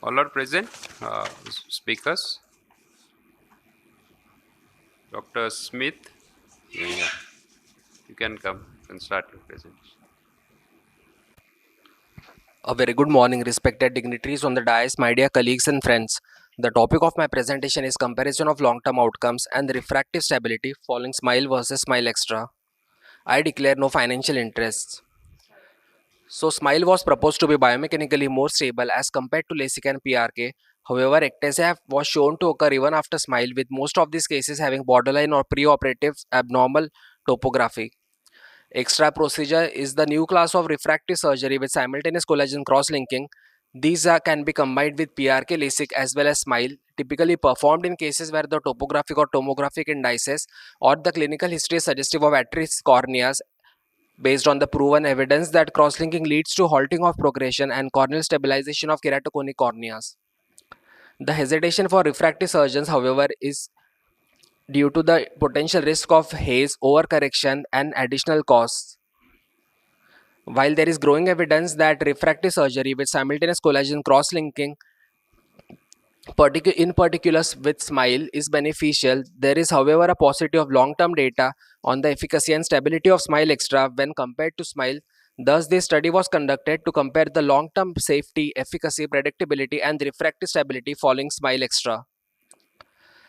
All are present. Speakers. Dr. Smith. Yeah, you can come and start your presentation. A very good morning, respected dignitaries on the dais, my dear colleagues and friends. The topic of my presentation is comparison of long-term outcomes and refractive stability following SMILE versus SMILE Extra. I declare no financial interests. So SMILE was proposed to be biomechanically more stable as compared to LASIK and PRK. However, ectasia was shown to occur even after SMILE, with most of these cases having borderline or preoperative abnormal topography. Extra procedure is the new class of refractive surgery with simultaneous collagen cross-linking. These can be combined with PRK, LASIK as well as SMILE, typically performed in cases where the topographic or tomographic indices or the clinical history is suggestive of at-risk corneas based on the proven evidence that cross-linking leads to halting of progression and corneal stabilization of keratoconic corneas. The hesitation for refractive surgeons, however, is due to the potential risk of haze, overcorrection, and additional costs. While there is growing evidence that refractive surgery with simultaneous collagen cross-linking, in particular with SMILE, is beneficial, there is however a paucity of long-term data on the efficacy and stability of SMILE Extra when compared to SMILE. Thus, this study was conducted to compare the long-term safety, efficacy, predictability, and refractive stability following SMILE Extra.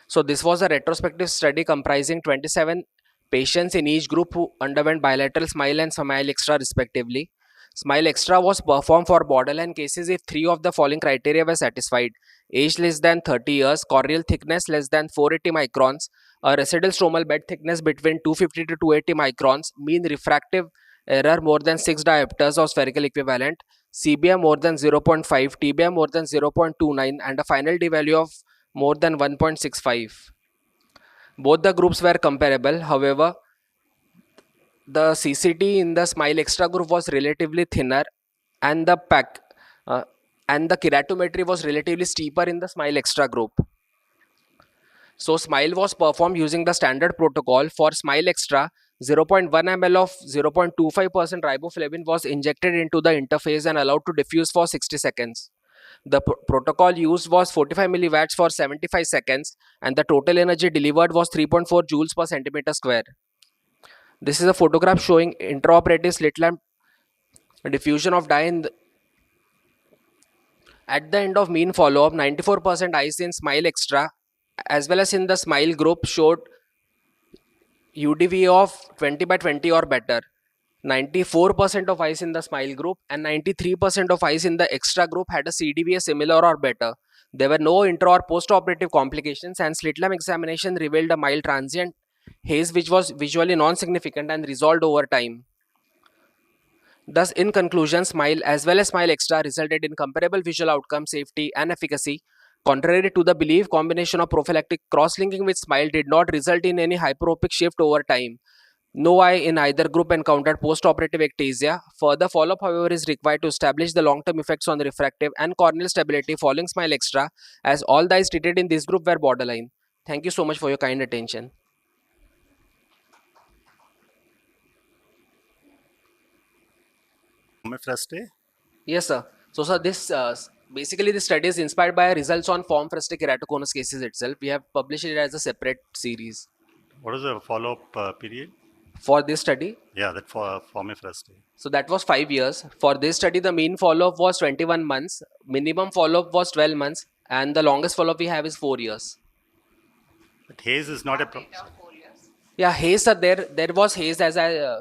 So this was a retrospective study comprising 27 patients in each group who underwent bilateral SMILE and SMILE Extra respectively. SMILE Extra was performed for borderline cases if three of the following criteria were satisfied: age less than 30 years, corneal thickness less than 480 microns, a residual stromal bed thickness between 250 to 280 microns, mean refractive error more than 6 diopters or spherical equivalent, CBM more than 0.5, TBM more than 0.29, and a final D value of more than 1.65. Both the groups were comparable. However, the CCT in the SMILE Extra group was relatively thinner, and the and the keratometry was relatively steeper in the SMILE Extra group. So SMILE was performed using the standard protocol. For SMILE Extra, 0.1 ml of 0.25% riboflavin was injected into the interface and allowed to diffuse for 60 seconds. The protocol used was 45 milliwatts for 75 seconds, and the total energy delivered was 3.4 joules per centimeter square. This is a photograph showing intraoperative slit lamp diffusion of dye at the end of mean follow-up. 94% eyes in SMILE Extra as well as in the SMILE group showed UDV of 20 by 20 or better. 94% of eyes in the SMILE group and 93% of eyes in the Extra group had a CDVA similar or better. There were no intra or post-operative complications, and slit lamp examination revealed a mild transient haze which was visually non-significant and resolved over time. Thus, in conclusion, SMILE as well as SMILE Extra resulted in comparable visual outcome, safety, and efficacy. Contrary to the belief, combination of prophylactic cross-linking with SMILE did not result in any hyperopic shift over time. No eye in either group encountered post-operative ectasia. Further follow-up, however, is required to establish the long-term effects on the refractive and corneal stability following SMILE Extra, as all the eyes treated in this group were borderline. Thank you so much for your kind attention. Refractive? Yes, sir. So, sir, this basically the study is inspired by results on form frustrated keratoconus cases itself. We have published it as a separate series. What is the follow-up period? For this study, Yeah, that for refractive. so that was 5 years. For this study, the mean follow-up was 21 months, minimum follow-up was 12 months, and the longest follow-up we have is 4 years. But haze is not a problem. Yeah, haze, sir, there was haze, as I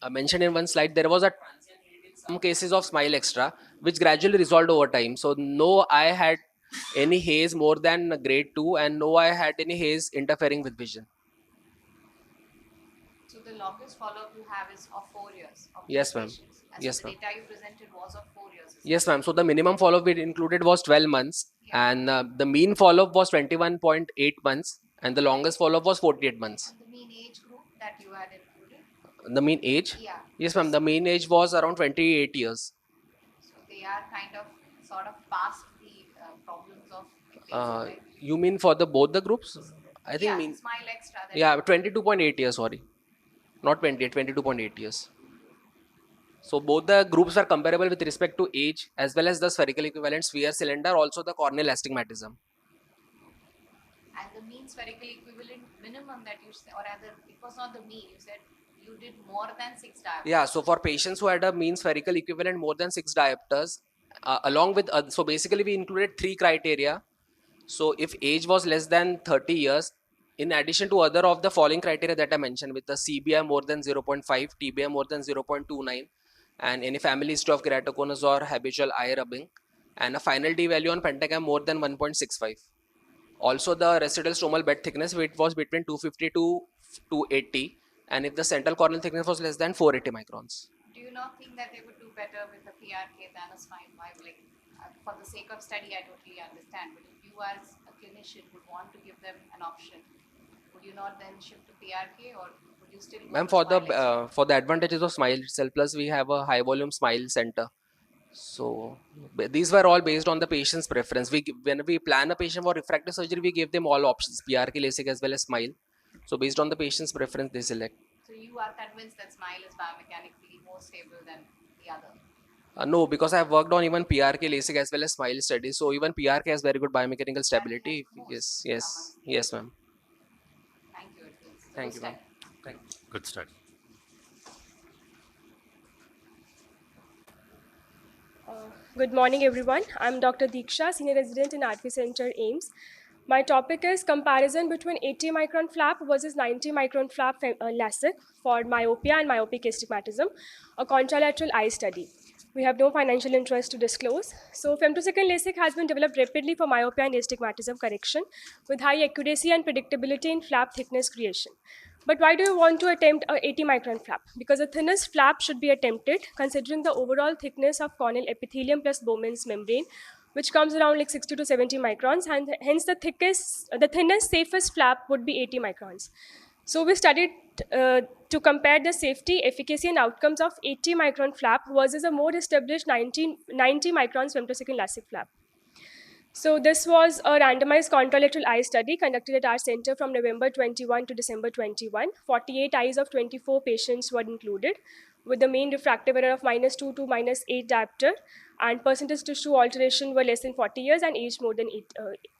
mentioned in one slide. There was a transient haze in some cases of SMILE Extra, which gradually resolved over time. So no eye had any haze more than grade 2, and no eye had any haze interfering with vision. So the longest follow-up you have is of 4 years of Yes, these ma'am. patients. And Yes, so the ma'am. data you presented was of 4 years. Yes, ma'am. So the minimum follow-up we included was 12 months, Yeah. and the mean follow-up was 21.8 months, and the longest follow-up was 48 months. And the mean age group that you had included? The mean age? Yeah. Yes, ma'am. The mean age was around 28 years. So they are kind of sort of past the problems of Uh, right? you mean for the both the groups? I think Yeah, mean SMILE Extra. yeah, 22.8 years. Sorry, not 28, 22.8 years. So both the groups are comparable with respect to age as well as the spherical equivalent sphere cylinder, also the corneal astigmatism. And the mean spherical equivalent minimum that you said, or rather, it was not the mean, you said you did more than 6 diopters. Yeah, so for patients who had a mean spherical equivalent more than 6 diopters, along with, so basically we included 3 criteria. So if age was less than 30 years, in addition to other of the following criteria that I mentioned, with the CBI more than 0.5, TBI more than 0.29, and any family history of keratoconus or habitual eye rubbing, and a final D value on pentagam more than 1.65. Also, the residual stromal bed thickness, it was between 250 to 280, and if the central corneal thickness was less than 480 microns. Do you not think that they would do better with a PRK than a smile? Like, for the sake of study, I totally understand. But if you as a clinician would want to give them an option, would you not then shift to PRK, or would you still? Ma'am, for the advantages of smile itself, plus we have a high volume smile center. So these were all based on the patient's preference. When we plan a patient for refractive surgery, we give them all options, PRK, LASIK as well as smile. So based on the patient's preference, they select. So you are convinced that smile is biomechanically more stable than the other? No, because I have worked on even PRK, LASIK as well as smile studies. So even PRK has very good biomechanical stability. Yes, ma'am. Thank you. It's a Thank good you, ma'am. study. Thank you. Good study. Good morning, everyone. I'm Dr. Deeksha, Senior Resident in RP Center, AIMS. My topic is comparison between 80 micron flap versus 90 micron flap LASIK for myopia and myopic astigmatism, a contralateral eye study. We have no financial interest to disclose. So femtosecond LASIK has been developed rapidly for myopia and astigmatism correction with high accuracy and predictability in flap thickness creation. But why do you want to attempt a 80 micron flap? Because the thinnest flap should be attempted considering the overall thickness of corneal epithelium plus Bowman's membrane, which comes around like 60 to 70 microns, and hence the thinnest, safest flap would be 80 microns. So we studied to compare the safety, efficacy, and outcomes of 80 micron flap versus a more established 90 microns femtosecond LASIK flap. So this was a randomized contralateral eye study conducted at our center from November 21 to December 21. 48 eyes of 24 patients were included with the mean refractive error of -2 to -8 diopter, and percentage tissue alteration were less than 40 years and aged more than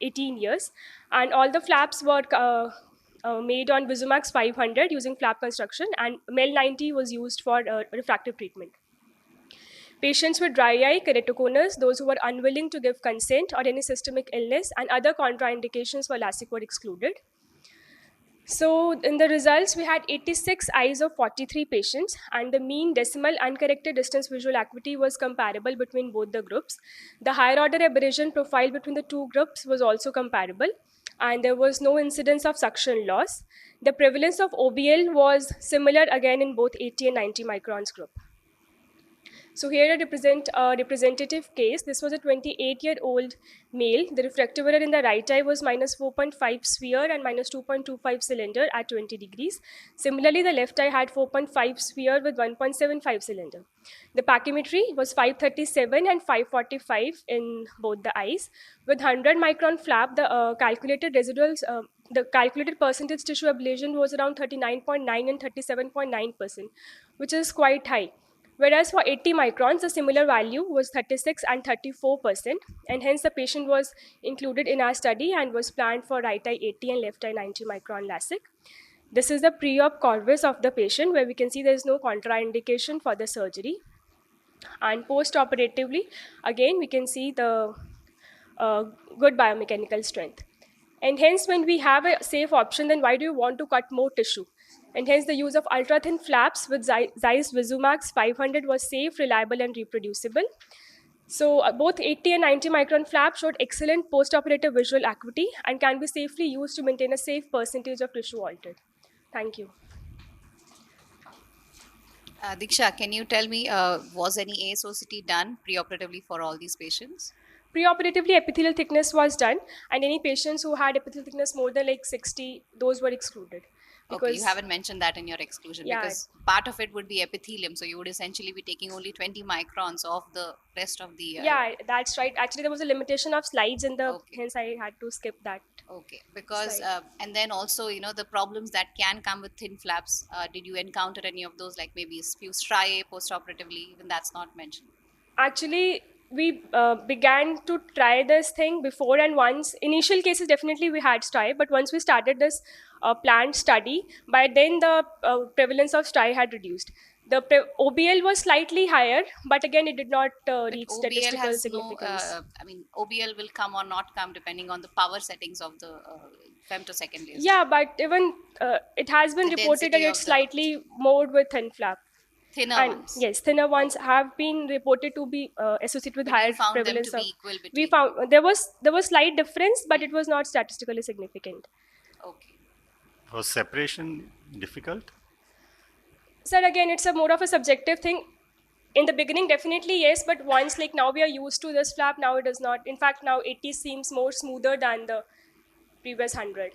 18 years. And all the flaps were made on Vizumax 500 using flap construction, and MEL 90 was used for refractive treatment. Patients with dry eye, keratoconus, those who were unwilling to give consent, or any systemic illness and other contraindications for LASIK were excluded. So in the results, we had 86 eyes of 43 patients, and the mean decimal uncorrected distance visual acuity was comparable between both the groups. The higher order aberration profile between the two groups was also comparable, and there was no incidence of suction loss. The prevalence of OBL was similar again in both 80 and 90 microns group. So here I represent a representative case. This was a 28-year-old male. The refractive error in the right eye was -4.5 sphere and -2.25 cylinder at 20 degrees. Similarly, the left eye had 4.5 sphere with 1.75 cylinder. The pachymetry was 537 and 545 in both the eyes. With 100 micron flap, the calculated residuals, the calculated percentage tissue ablation was around 39.9 and 37.9%, which is quite high. Whereas for 80 microns, the similar value was 36 and 34%, and hence the patient was included in our study and was planned for right eye 80 and left eye 90 micron LASIK. This is the pre-op corpus of the patient, where we can see there is no contraindication for the surgery. And post-operatively, again, we can see the good biomechanical strength. And hence, when we have a safe option, then why do you want to cut more tissue? And hence, the use of ultra-thin flaps with Zeiss Vizumax 500 was safe, reliable, and reproducible. So both 80 and 90 micron flaps showed excellent post-operative visual acuity and can be safely used to maintain a safe percentage of tissue altered. Thank you. Diksha, can you tell me, was any ASOCT done preoperatively for all these patients? Preoperatively, epithelial thickness was done, and any patients who had epithelial thickness more than like 60, those were excluded. Okay, you because haven't mentioned that in your exclusion yeah, because part of it would be epithelium, so you would essentially be taking only 20 microns of the rest of the. yeah, that's right. Actually, there was a limitation of slides in the, Okay. hence I had to skip that. Okay, because Slide. and then also the problems that can come with thin flaps. Did you encounter any of those, like maybe spew striae post-operatively? Even that's not mentioned. Actually, we began to try this thing before, and once initial cases definitely we had stri, but once we started this planned study, by then the prevalence of stri had reduced. The OBL was slightly higher, but again it did not But reach OBL statistical has no. significance. I mean, OBL will come or not come depending on the power settings of the femtosecond laser. Yeah, but even it has been The reported that density it's of the slightly more with thin flap. thinner And ones. yes, thinner ones Okay. have been reported to be associated with But you higher found them to prevalence be of. equal We between. found there was slight difference, but it was not statistically significant. Okay. Was separation difficult? Sir, again, it's a more of a subjective thing. In the beginning, definitely yes, but once like now we are used to this flap, now it does not. In fact, now 80 seems more smoother than the previous 100.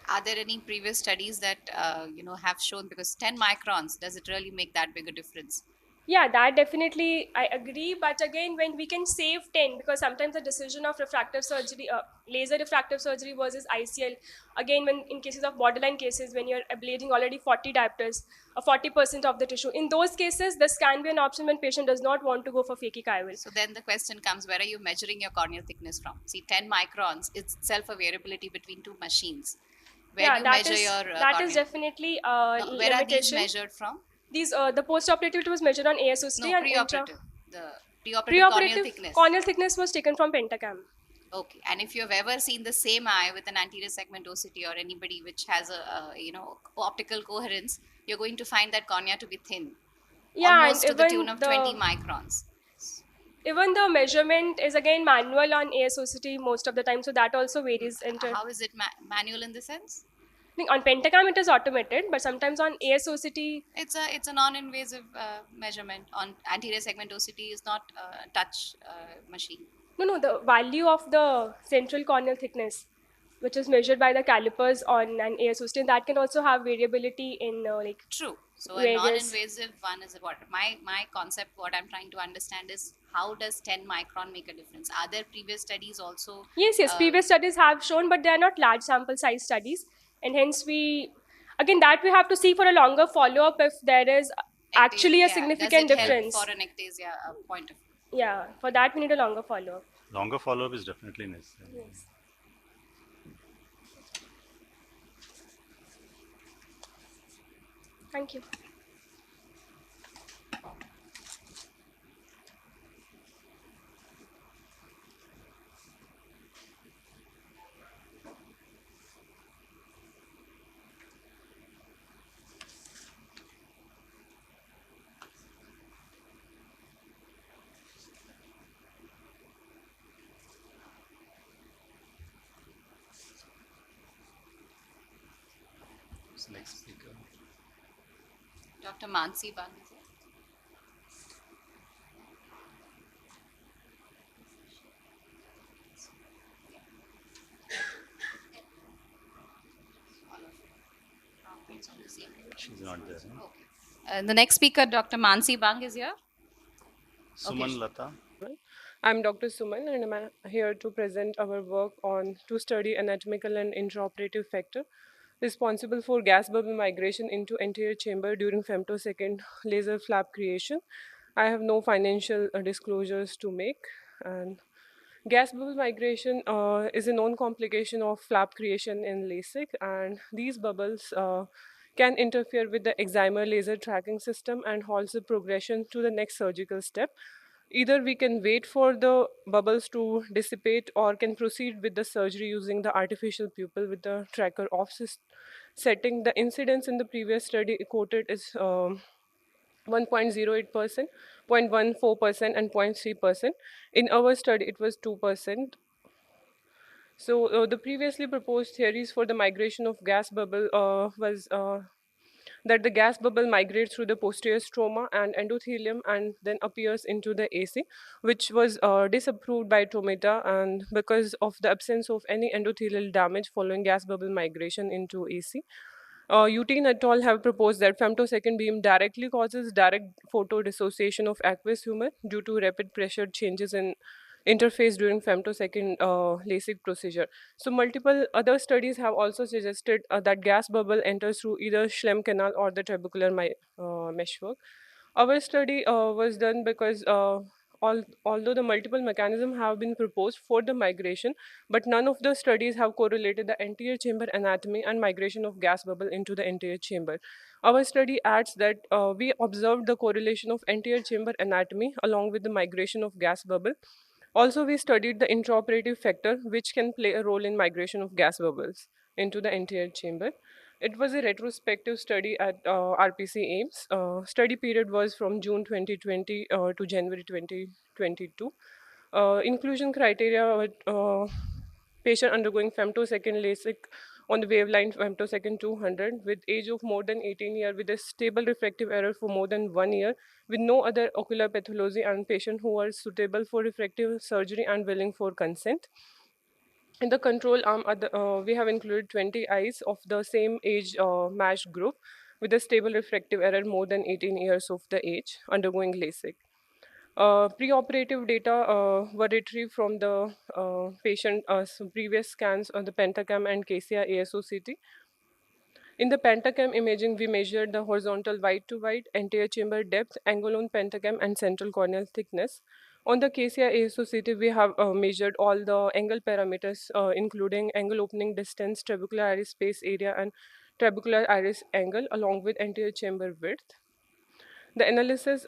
Are there any previous studies that have shown, because 10 microns, does it really make that big a difference? Yeah, that definitely I agree. But again, when we can save 10, because sometimes the decision of refractive surgery, laser refractive surgery versus ICL, again, when in cases of borderline cases, when you're ablating already 40 diopters, 40% of the tissue, in those cases, this can be an option when patient does not want to go for phakic IOL. So then the question comes, where are you measuring your corneal thickness from? See, 10 microns is itself a variability between two machines. Where do Yeah, you measure your that is corneal? definitely a No, where are these limitation. measured from? These the post-operative was measured on No, ASOCT and preoperative. The preoperative corneal preoperative thickness. corneal thickness was taken from pentacam. Okay, and if you have ever seen the same eye with an anterior segment OCT or anybody which has a optical coherence, you're going to find that cornea to be thin, Yeah, and almost to the tune of 20 microns. even the measurement is again manual on ASOCT most of the time, so that also varies. How is it manual in the sense? I think on pentacam it is automated, but sometimes on ASOCT, It's a non-invasive measurement. On anterior segment OCT is not a touch machine. no, the value of the central corneal thickness, which is measured by the calipers on an ASOCT, that can also have variability in like True. So a various. non-invasive one is what my concept. What I'm trying to understand is, how does 10 micron make a difference? Are there previous studies also? Yes, previous studies have shown, but they are not large sample size studies, and hence again, that we have to see for a longer follow up if there is actually a Yeah, does significant it help difference. for an ectasia point of view? Yeah, for that we need a longer follow up. Longer follow-up is definitely necessary. Yes. Thank you. Who's the next speaker? Dr. Mansi Bang is here. She's not there. Huh? The next speaker, Dr. Mansi Bang, is here. Suman Lata. I'm Dr. Suman, and I'm here to present our work to study anatomical and intraoperative factor responsible for gas bubble migration into anterior chamber during femtosecond laser flap creation. I have no financial disclosures to make, and gas bubble migration is a known complication of flap creation in LASIK, and these bubbles can interfere with the excimer laser tracking system and halt the progression to the next surgical step. Either we can wait for the bubbles to dissipate or can proceed with the surgery using the artificial pupil with the tracker off setting. The incidence in the previous study quoted is 1.08%, 0.14%, and 0.3%. In our study, it was 2%. So the previously proposed theories for the migration of gas bubble was that the gas bubble migrates through the posterior stroma and endothelium and then appears into the AC, which was disapproved by Tomita, and because of the absence of any endothelial damage following gas bubble migration into AC. Uteen et al. Have proposed that femtosecond beam directly causes direct photodissociation of aqueous humor due to rapid pressure changes in interface during femtosecond LASIK procedure. So multiple other studies have also suggested that gas bubble enters through either Schlemm canal or the trabecular meshwork. Our study was done because although the multiple mechanisms have been proposed for the migration, but none of the studies have correlated the anterior chamber anatomy and migration of gas bubble into the anterior chamber. Our study adds that we observed the correlation of anterior chamber anatomy along with the migration of gas bubble. Also, we studied the intraoperative factor, which can play a role in migration of gas bubbles into the anterior chamber. It was a retrospective study at RPC Ames. Study period was from June 2020 to January 2022. Inclusion criteria were patient undergoing femtosecond LASIK on the wavelength femtosecond 200 with age of more than 18 years with a stable refractive error for more than 1 year with no other ocular pathology and patient who are suitable for refractive surgery and willing for consent. In the control arm, we have included 20 eyes of the same age matched group with a stable refractive error more than 18 years of the age undergoing LASIK. Preoperative data were retrieved from the patient previous scans on the Pentacam and KCI ASOCT. In the pentacam imaging, we measured the horizontal wide to wide, anterior chamber depth, angle on pentacam, and central corneal thickness. On the KCI ASOCT, we have measured all the angle parameters, including angle opening distance, trabecular iris space area, and trabecular iris angle, along with anterior chamber width. The analysis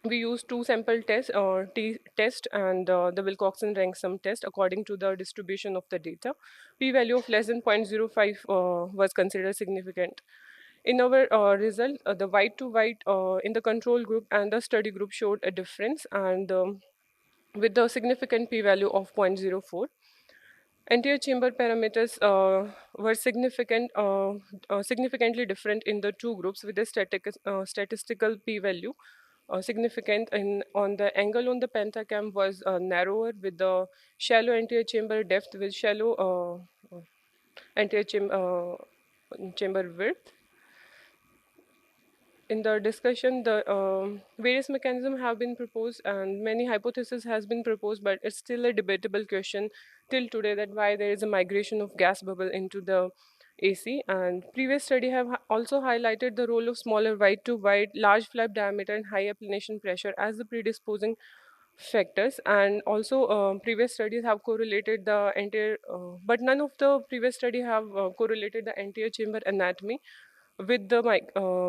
we use two sample tests or test and the Wilcoxon rank-sum test according to the distribution of the data. P-value of less than 0.05 was considered significant. In our result, the white to white in the control group and the study group showed a difference, and with the significant p-value of 0.04. Anterior chamber parameters were significantly different in the two groups with a statistical p-value significant on the angle on the pentacam was narrower with the shallow anterior chamber depth with shallow anterior chamber width. In the discussion, the various mechanisms have been proposed and many hypotheses has been proposed, but it's still a debatable question till today that why there is a migration of gas bubble into the AC. And previous study have also highlighted the role of smaller wide to wide, large flap diameter and high applanation pressure as the predisposing factors. And also previous studies have correlated the anterior, but none of the previous study have correlated the anterior chamber anatomy with the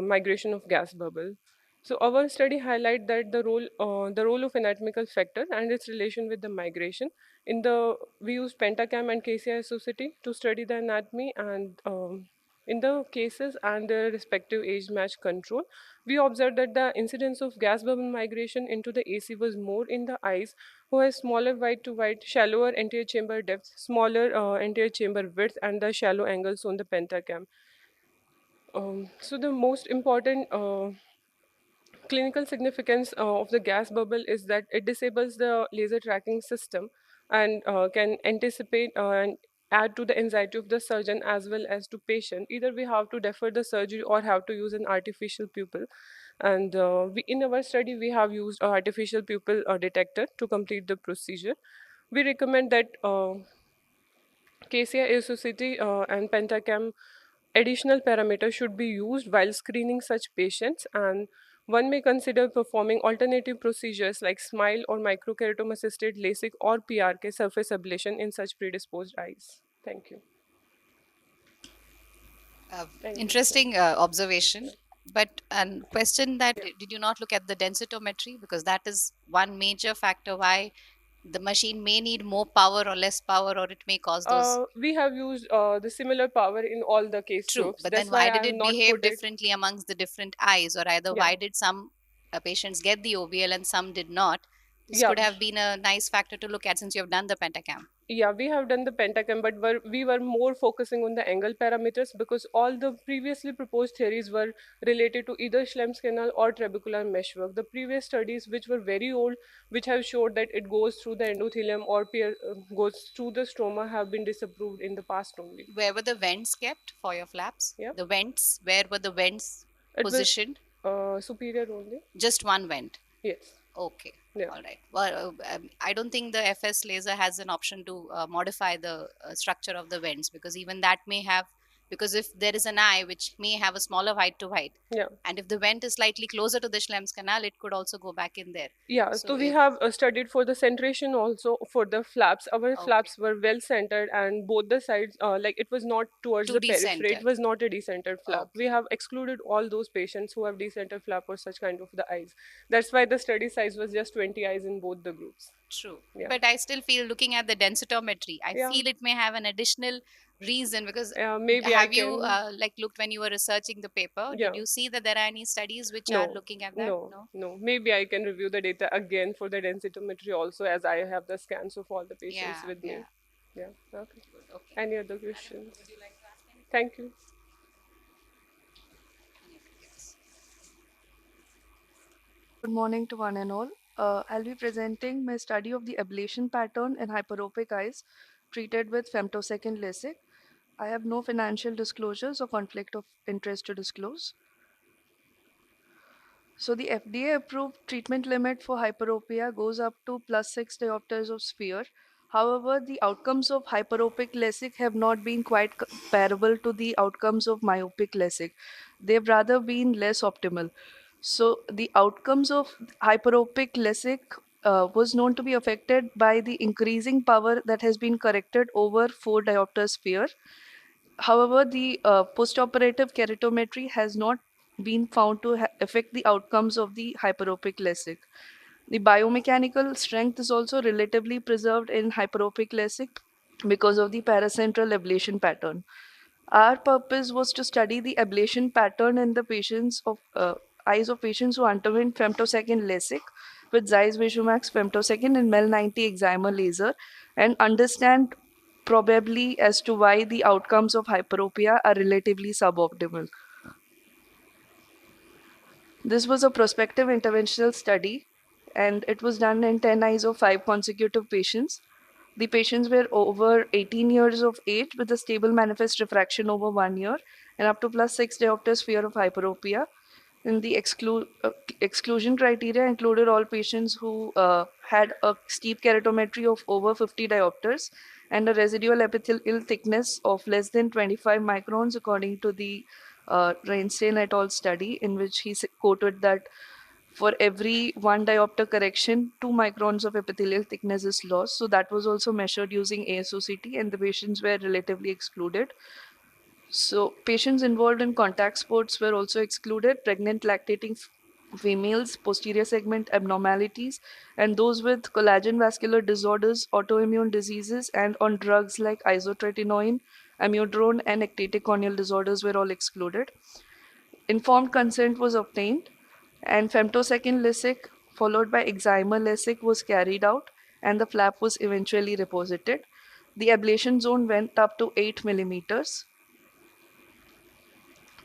migration of gas bubble. So our study highlight that the role of anatomical factor and its relation with the migration. We used Pentacam and KCI society to study the anatomy, and in the cases and their respective age match control, we observed that the incidence of gas bubble migration into the AC was more in the eyes who has smaller wide to wide, shallower anterior chamber depth, smaller anterior chamber width, and the shallow angles on the Pentacam. So the most important clinical significance of the gas bubble is that it disables the laser tracking system and can anticipate and add to the anxiety of the surgeon as well as to patient. Either we have to defer the surgery or have to use an artificial pupil. And in our study, we have used an artificial pupil detector to complete the procedure. We recommend that KCI ASOCT and Pentacam additional parameters should be used while screening such patients, and one may consider performing alternative procedures like SMILE or microkeratome assisted LASIK or PRK surface ablation in such predisposed eyes. Thank you. Thank you. Interesting observation. But a question that did you not look at the densitometry, because that is one major factor why the machine may need more power or less power, or it may cause those. We have used the similar power in all the case True, groups. but That's then why I did have it not behave put it. differently amongst the different eyes, or either Yeah. why did some patients get the OBL and some did not? This Yeah. could have been a nice factor to look at since you have done the pentacam. Yeah, we have done the pentacam, but we were more focusing on the angle parameters because all the previously proposed theories were related to either Schlemm's canal or trabecular meshwork. The previous studies, which were very old, which have showed that it goes through the endothelium or goes through the stroma, have been disapproved in the past only. Where were the vents kept for your flaps? Yeah. The vents, where were the vents It was positioned? superior only. Just one vent. Yes. Okay. Yeah. All right. Well, I don't think the FS laser has an option to modify the structure of the vents, because even that may have, because if there is an eye which may have a smaller height to height, Yeah. and if the vent is slightly closer to the Schlemm's canal, it could also go back in there. Yeah, So so we if, have studied for the centration also for the flaps. Our okay, flaps were well centered, and both the sides, like it was not towards the 2D periphery. It centered. was not a decentered flap. We Okay. have excluded all those patients who have decentered flap or such kind of the eyes. That's why the study size was just 20 eyes in both the groups. True. Yeah. But I still feel, looking at the densitometry, I Yeah. feel it may have an additional reason, because Maybe I have you can. like looked when you were researching the paper? Yeah. Did you see that there are any studies which are No, looking at that? no. Maybe I can review the data again for the densitometry also, as I have the scans of all the patients Yeah, with me. yeah. Yeah. Okay. Okay. Any other questions? Thank you. Yes. Good morning to one and all. I'll be presenting my study of the ablation pattern in hyperopic eyes treated with femtosecond LASIK. I have no financial disclosures or conflict of interest to disclose. So the FDA approved treatment limit for hyperopia goes up to +6 diopters of sphere. However, the outcomes of hyperopic LASIK have not been quite comparable to the outcomes of myopic LASIK. They've rather been less optimal. So the outcomes of hyperopic LASIK was known to be affected by the increasing power that has been corrected over 4 diopter sphere. However, the postoperative keratometry has not been found to affect the outcomes of the hyperopic LASIK. The biomechanical strength is also relatively preserved in hyperopic LASIK because of the paracentral ablation pattern. Our purpose was to study the ablation pattern in the patients of eyes of patients who underwent femtosecond LASIK with Zeiss Visumax femtosecond and MEL 90 excimer laser and understand probably as to why the outcomes of hyperopia are relatively suboptimal. This was a prospective interventional study and it was done in 10 eyes of 5 consecutive patients. The patients were over 18 years of age with a stable manifest refraction over 1 year and up to +6 diopters fear of hyperopia. And the exclusion criteria included all patients who had a steep keratometry of over 50 diopters and a residual epithelial thickness of less than 25 microns, according to the Reinstein et al. Study, in which he quoted that for every 1 diopter correction, 2 microns of epithelial thickness is lost. So that was also measured using ASOCT, and the patients were relatively excluded. So patients involved in contact sports were also excluded, pregnant lactating females, posterior segment abnormalities, and those with collagen vascular disorders, autoimmune diseases, and on drugs like isotretinoin, amiodarone, and ectatic corneal disorders were all excluded. Informed consent was obtained, and femtosecond LASIK followed by excimer LASIK was carried out, and the flap was eventually reposited. The ablation zone went up to 8 millimeters.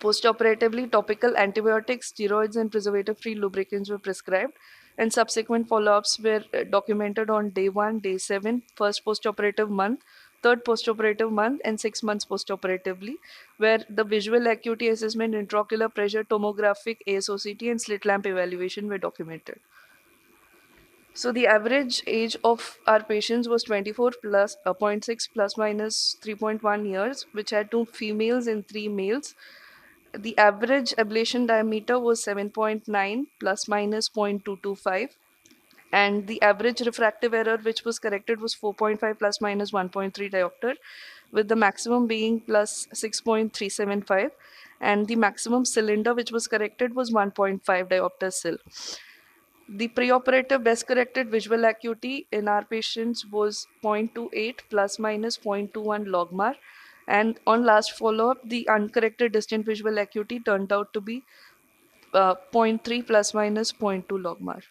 Postoperatively, topical antibiotics, steroids, and preservative free lubricants were prescribed, and subsequent follow ups were documented on day 1, day 7, first postoperative month, third postoperative month, and 6 months postoperatively, where the visual acuity assessment, intraocular pressure, tomographic, ASOCT, and slit lamp evaluation were documented. So the average age of our patients was 24 plus 0.6 plus minus 3.1 years, which had 2 females and 3 males. The average ablation diameter was 7.9 plus minus 0.225, and the average refractive error which was corrected was 4.5 plus minus 1.3 diopter, with the maximum being plus 6.375, and the maximum cylinder which was corrected was 1.5 diopter sil. The preoperative best corrected visual acuity in our patients was 0.28 plus minus 0.21 logmar, and on last follow-up, the uncorrected distant visual acuity turned out to be 0.3 plus minus 0.2 logmar.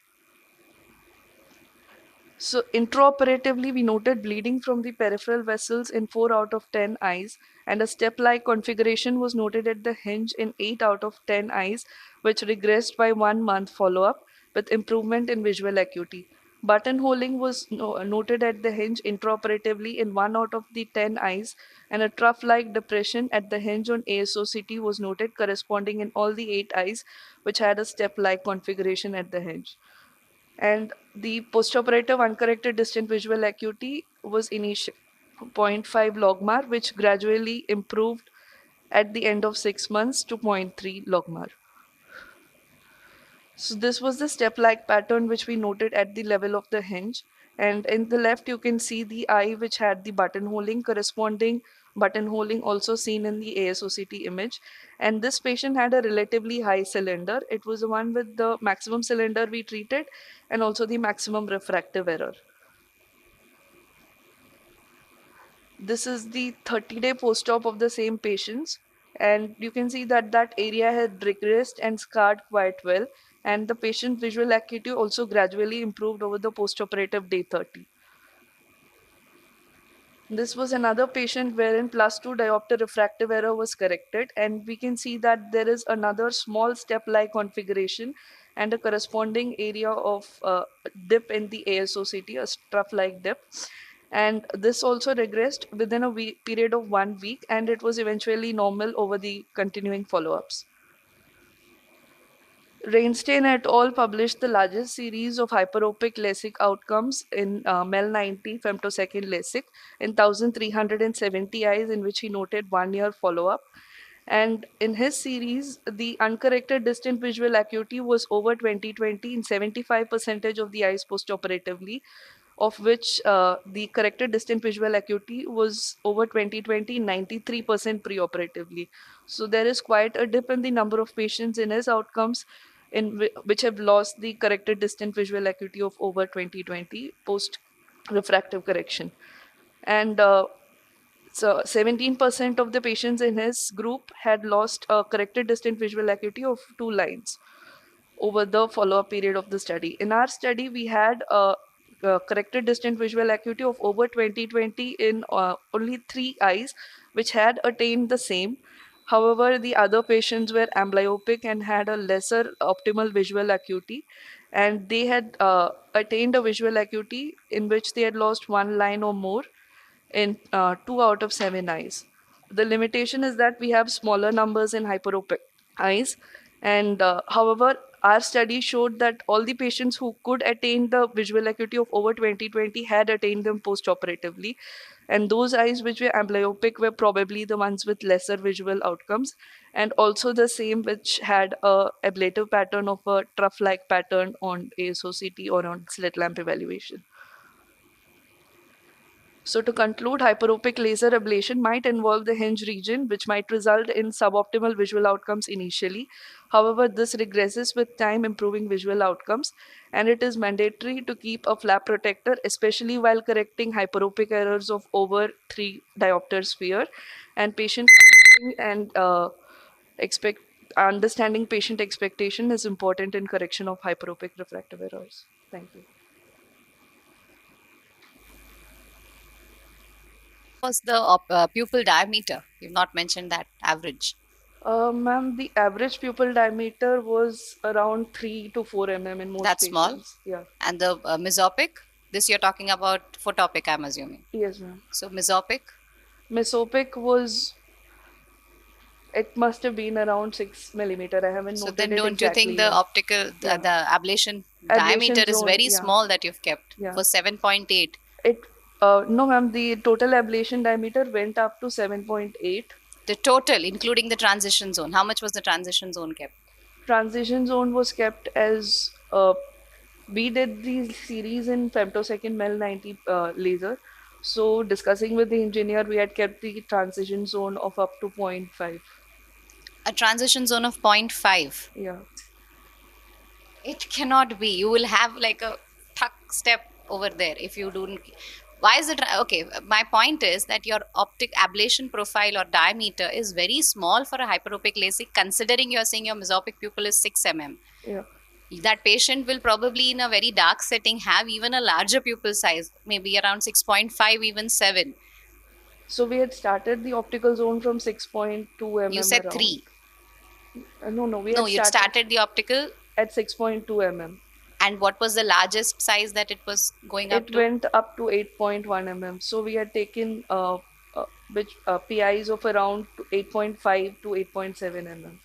So intraoperatively, we noted bleeding from the peripheral vessels in 4 out of 10 eyes, and a step-like configuration was noted at the hinge in 8 out of 10 eyes, which regressed by 1 month follow-up with improvement in visual acuity. Buttonholing was noted at the hinge intraoperatively in 1 out of the 10 eyes, and a trough-like depression at the hinge on ASOCT was noted corresponding in all the 8 eyes, which had a step-like configuration at the hinge. And the postoperative uncorrected distant visual acuity was initial 0.5 logmar, which gradually improved at the end of 6 months to 0.3 logmar. So this was the step-like pattern which we noted at the level of the hinge. And in the left, you can see the eye which had the buttonholing, corresponding buttonholing also seen in the ASOCT image. And this patient had a relatively high cylinder. It was the one with the maximum cylinder we treated and also the maximum refractive error. This is the 30-day post-op of the same patients, and you can see that that area had regressed and scarred quite well, and the patient's visual acuity also gradually improved over the post-operative day 30. This was another patient wherein +2 diopter refractive error was corrected, and we can see that there is another small step-like configuration and a corresponding area of dip in the ASOCT, a trough-like dip. And this also regressed within a period of 1 week, and it was eventually normal over the continuing follow-ups. Reinstein et al. Published the largest series of hyperopic LASIK outcomes in MEL 90 femtosecond LASIK in 1,370 eyes, in which he noted 1 year follow-up. And in his series, the uncorrected distant visual acuity was over 20/20 in 75% of the eyes postoperatively, of which the corrected distant visual acuity was over 20/20 in 93% preoperatively. So there is quite a dip in the number of patients in his outcomes in which have lost the corrected distant visual acuity of over 20/20 post refractive correction. And so 17% of the patients in his group had lost a corrected distant visual acuity of 2 lines over the follow-up period of the study. In our study, we had a corrected distant visual acuity of over 20/20 in only 3 eyes, which had attained the same. However, the other patients were amblyopic and had a lesser optimal visual acuity, and they had attained a visual acuity in which they had lost 1 line or more in 2 out of 7 eyes. The limitation is that we have smaller numbers in hyperopic eyes, and however, our study showed that all the patients who could attain the visual acuity of over 20/20 had attained them post-operatively, and those eyes which were amblyopic were probably the ones with lesser visual outcomes, and also the same which had a ablative pattern of a trough-like pattern on ASOCT or on slit lamp evaluation. So to conclude, hyperopic laser ablation might involve the hinge region, which might result in suboptimal visual outcomes initially. However, this regresses with time, improving visual outcomes, and it is mandatory to keep a flap protector, especially while correcting hyperopic errors of over 3 diopter sphere. And patient and understanding patient expectation is important in correction of hyperopic refractive errors. Thank you. Was the pupil diameter? You've not mentioned that average. Ma'am, the average pupil diameter was around 3 to 4 mm in most That's patients. small? Yeah. And the mesopic? This you're talking about photopic, I'm assuming. Yes, ma'am. So mesopic? Mesopic was, it must have been around 6 millimeter. I haven't So noted then it don't you exactly. think the optical, Yeah. the ablation diameter is zone, very yeah. small that you've kept Yeah. for 7.8? It no, ma'am, the total ablation diameter went up to 7.8. The total, including the transition zone. How much was the transition zone kept? Transition zone was kept as we did the series in femtosecond MEL 90 laser. So discussing with the engineer, we had kept the transition zone of up to 0.5. A transition zone of 0.5. Yeah. It cannot be. You will have like a tuck step over there if you don't. Why is it? Okay, my point is that your optic ablation profile or diameter is very small for a hyperopic LASIK, considering you are saying your mesopic pupil is 6 mm. Yeah. That patient will probably in a very dark setting have even a larger pupil size, maybe around 6.5, even 7. So we had started the optical zone from 6.2 mm You said around. 3. No, we No, had you started the optical. at 6.2 mm. And what was the largest size that it was going up It to? went up to 8.1 mm. So we had taken which PIs of around 8.5 to 8.7 mm.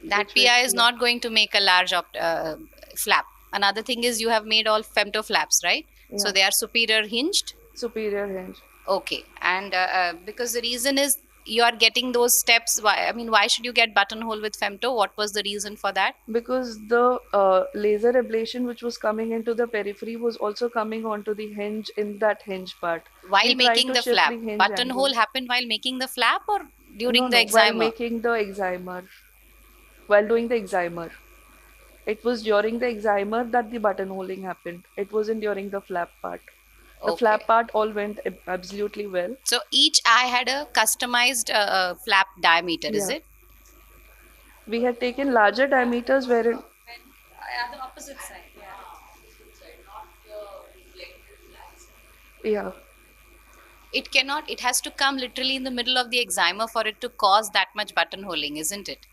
That which PI was- is yeah. not going to make a large flap. Another thing is you have made all femto flaps, right? So Yeah. they are superior hinged. Superior hinge. Okay, and because the reason is you are getting those steps. Why should you get buttonhole with femto? What was the reason for that? Because the laser ablation which was coming into the periphery was also coming onto the hinge in that hinge part. While We tried making to the shift flap, the hinge buttonhole angle. happened while making the flap or during the No, while excimer? making the excimer. While doing the excimer. It was during the excimer that the buttonholing happened. It wasn't during the flap part. The Okay. flap part all went absolutely well. So each eye had a customized flap diameter, is Yeah. it? We had taken larger diameters wherein The opposite side. yeah. It has to come literally in the middle of the excimer for it to cause that much buttonholing, isn't it?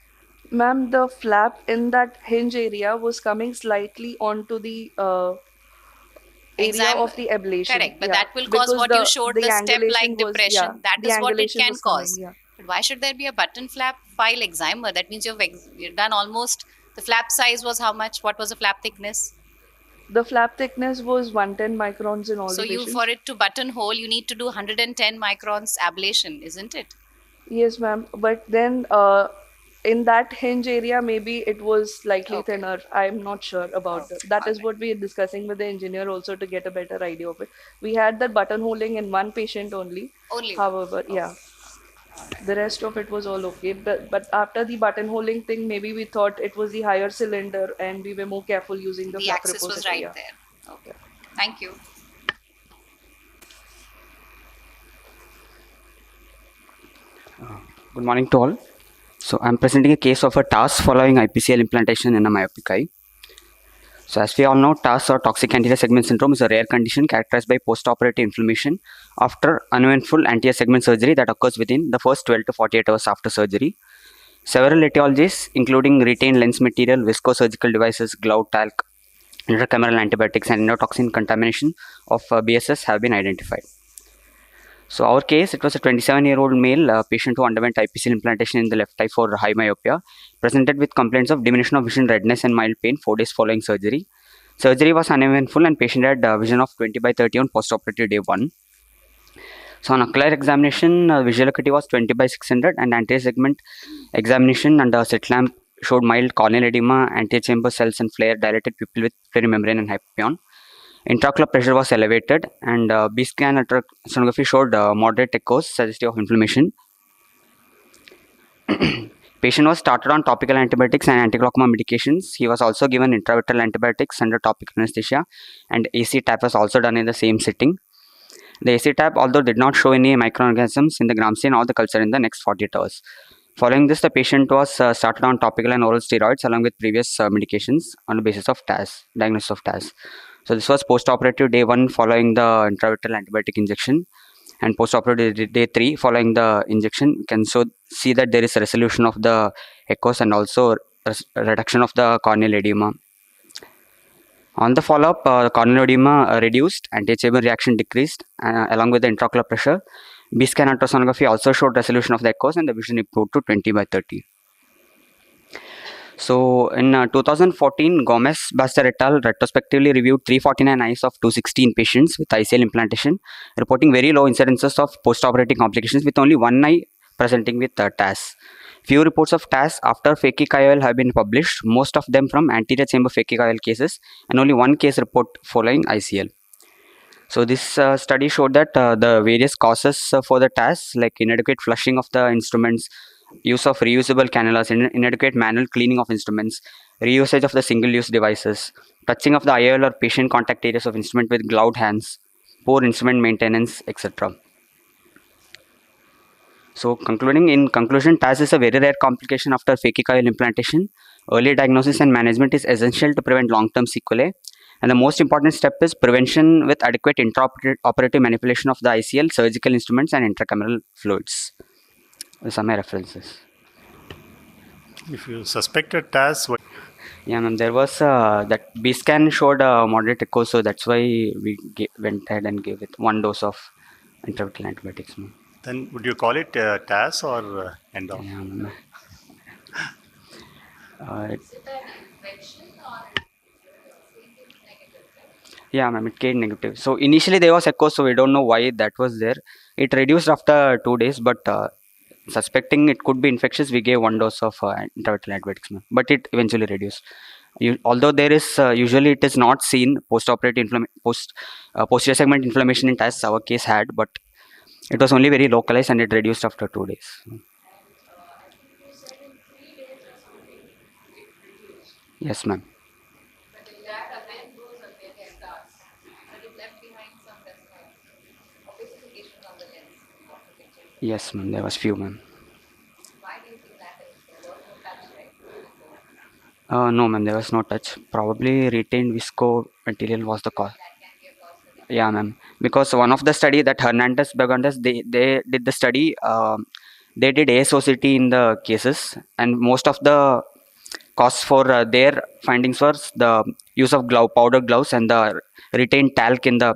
Ma'am, the flap in that hinge area was coming slightly onto the area of the ablation. Correct, but Yeah, that will cause because what you showed, the step-like angulation was, depression. That the is what it angulation can was coming, cause. yeah. But why should there be a button flap file excimer? That means you've done almost, the flap size was how much? What was the flap thickness? The flap thickness was 110 microns in all So the patients. for it to buttonhole, you need to do 110 microns ablation, isn't it? Yes, ma'am. But then in that hinge area, maybe it was slightly Okay. thinner. I'm not sure about Okay, that. That is alright. what we are discussing with the engineer also to get a better idea of it. We had that buttonholing in one patient only. Only one. However, yeah. The rest of it was all okay. But after the buttonholing thing, maybe we thought it was the higher cylinder and we were more careful using the The flap axis was repository. right Yeah. there. Okay. Thank you. Good morning to all. So I'm presenting a case of a TAS following IPCL implantation in a myopic eye. So as we all know, TAS or toxic anterior segment syndrome is a rare condition characterized by postoperative inflammation after uneventful anterior segment surgery that occurs within the first 12 to 48 hours after surgery. Several etiologies, including retained lens material, viscosurgical devices, glove talc, intracameral antibiotics, and endotoxin contamination of BSS have been identified. So our case, it was a 27-year-old male patient who underwent IPCL implantation in the left eye for high myopia, presented with complaints of diminution of vision, redness, and mild pain 4 days following surgery. Surgery was uneventful and patient had vision of 20/30 on postoperative day 1. So on ocular examination, visual acuity was 20/600 and anterior segment examination under slit lamp showed mild corneal edema, anterior chamber cells and flare, dilated pupil with perimembrane and hyperion. Intraocular pressure was elevated and B-scan ultrasonography showed moderate echoes suggestive of inflammation. Patient was started on topical antibiotics and anti-glaucoma medications. He was also given intravitreal antibiotics under topical anesthesia, and AC tap was also done in the same sitting. The AC tap, although did not show any microorganisms in the gram stain or the culture in the next 48 hours. Following this, the patient was started on topical and oral steroids along with previous medications on the basis of TAS, diagnosis of TAS. So this was post-operative day 1 following the intravitreal antibiotic injection, and post-operative day 3 following the injection. You can see that there is a resolution of the echoes and also reduction of the corneal edema. On the follow-up, corneal edema reduced, anti-chamber reaction decreased along with the intraocular pressure. B-scan ultrasonography also showed resolution of the echoes and the vision improved to 20/30. So in 2014, Gomez-Baster et al. Retrospectively reviewed 349 eyes of 216 patients with ICL implantation, reporting very low incidences of post-operative complications with only one eye presenting with TAS. Few reports of TAS after phakic IOL have been published, most of them from anterior chamber phakic IOL cases, and only one case report following ICL. So this study showed that the various causes for the TAS, like inadequate flushing of the instruments, use of reusable cannulas, inadequate manual cleaning of instruments, reusage of the single-use devices, touching of the IOL or patient contact areas of instrument with gloved hands, poor instrument maintenance, etc. So concluding, in conclusion, TAS is a very rare complication after phakic IOL implantation. Early diagnosis and management is essential to prevent long-term sequelae. And the most important step is prevention with adequate intraoperative manipulation of the ICL, surgical instruments, and intracameral fluids. These are my references. If you suspected TAS, what Yeah, ma'am. There was that B scan showed moderate echo, so that's why we went ahead and gave it 1 dose of intravitreal antibiotics, ma'am. then would you call it TAS or endo? Yeah, ma'am. Yeah, ma'am, it came negative. So initially there was echo, so we don't know why that was there. It reduced after 2 days, but suspecting it could be infectious, we gave 1 dose of intravitreal antibiotics, ma'am. But it eventually reduced. Although there is usually it is not seen post-operative posterior segment inflammation in TAS, our case had, but it was only very localized and it reduced after 2 days. Yes, ma'am. But if that again goes again starts, but it left behind some ossification on the lens. Yes, ma'am. There was few, ma'am. Why do you think that is? There was no touch, right? No, ma'am. There was no touch. Probably retained visco material was the cause. That can be a cause for the Yeah, ma'am. Because one of the study that Hernandez Bagandas, they did the study. They did ASOCT in the cases, and most of the cause for their findings was the use of powder gloves and the retained talc in the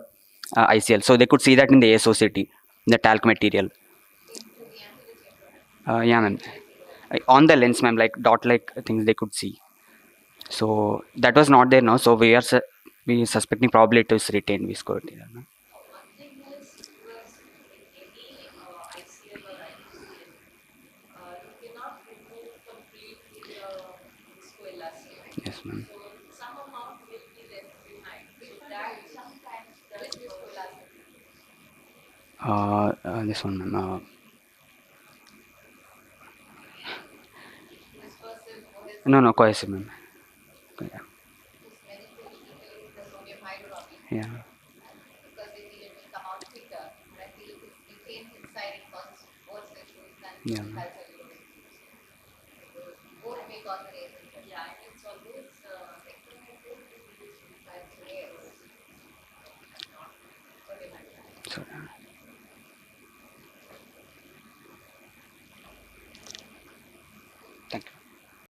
ICL. So they could see that in the ASOCT, the talc material. Yeah, ma'am. On the lens, ma'am, like dot-like things they could see. So that was not there now. So we are suspecting probably it is retained visco material, ma'am. Yes, ma'am. This one, ma'am. No, cohesive, ma'am. Yeah. Yeah. because they feel it will come out quicker. And I feel if it's retained inside, it causes worse issues than Yeah. calculation.